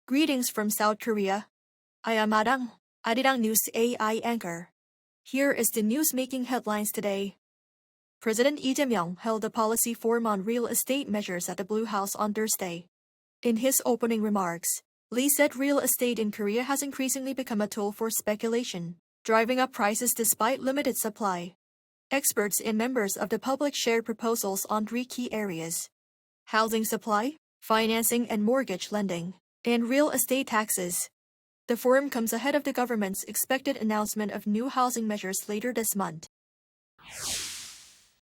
Greetings from South Korea. I am Arirang News AI anchor. Here is the news making headlines today. President Lee Jae-myung held a policy forum on real estate measures at the Blue House on Thursday. In his opening remarks, Lee said real estate in Korea has increasingly become a tool for speculation, driving up prices despite limited supply. Experts and members of the public shared proposals on three key areas: housing supply, financing and mortgage lending, and real estate taxes. The forum comes ahead of the government's expected announcement of new housing measures later this month.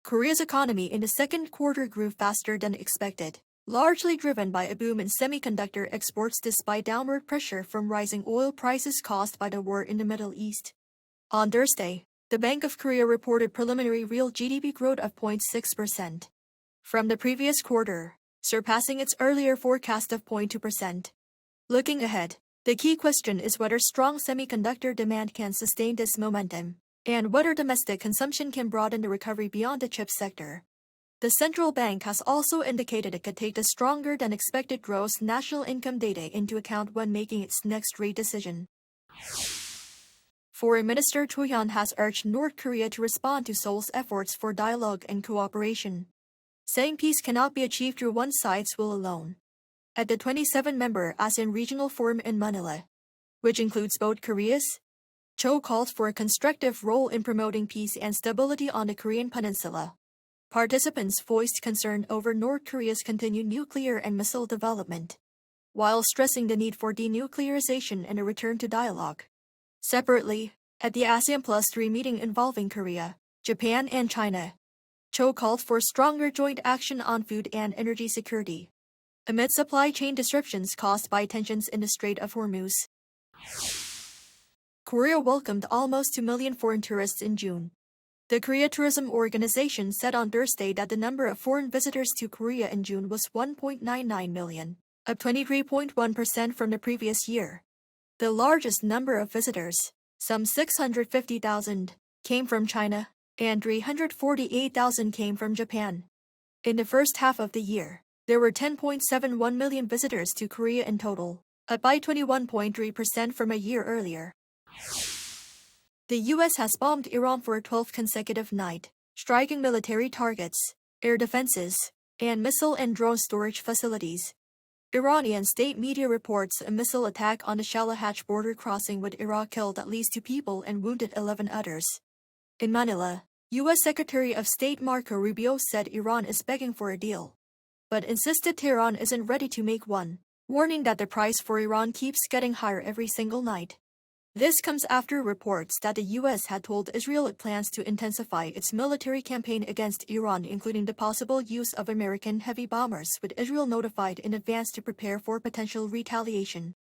Korea's economy in the second quarter grew faster than expected, largely driven by a boom in semiconductor exports despite downward pressure from rising oil prices caused by the war in the Middle East. On Thursday, the Bank of Korea reported preliminary real GDP growth of 0.6% from the previous quarter, surpassing its earlier forecast of 0.2%. Looking ahead, the key question is whether strong semiconductor demand can sustain this momentum, and whether domestic consumption can broaden the recovery beyond the chip sector. The central bank has also indicated it could take the stronger than expected gross national income data into account when making its next rate decision. Foreign Minister Cho Hyun has urged North Korea to respond to Seoul's efforts for dialogue and cooperation, saying peace cannot be achieved through one side's will alone. At the 27-member ASEAN Regional Forum in Manila, which includes both Koreas, Cho called for a constructive role in promoting peace and stability on the Korean peninsula. Participants voiced concern over North Korea's continued nuclear and missile development, while stressing the need for denuclearization and a return to dialogue. Separately, at the ASEAN Plus 3 meeting involving Korea, Japan and China, Cho called for stronger joint action on food and energy security, amid supply chain disruptions caused by tensions in the Strait of Hormuz. Korea welcomed almost 2 million foreign tourists in June. The Korea Tourism Organization said on Thursday that the number of foreign visitors to Korea in June was 1.99 million, up 23.1% from the previous year. The largest number of visitors, some 650,000, came from China, and 348,000 came from Japan. In the first half of the year, there were 10.71 million visitors to Korea in total, up by 21.3% from a year earlier. The U.S. has bombed Iran for a 12th consecutive night, striking military targets, air defenses, and missile and drone storage facilities. Iranian state media reports a missile attack on the Shalahaj border crossing with Iraq killed at least 2 people and wounded 11 others. In Manila, U.S. Secretary of State Marco Rubio said Iran is begging for a deal, but insisted Tehran isn't ready to make one, warning that the price for Iran keeps getting higher every single night. This comes after reports that the U.S. had told Israel it plans to intensify its military campaign against Iran, including the possible use of American heavy bombers, with Israel notified in advance to prepare for potential retaliation.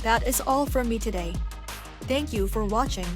That is all from me today. Thank you for watching.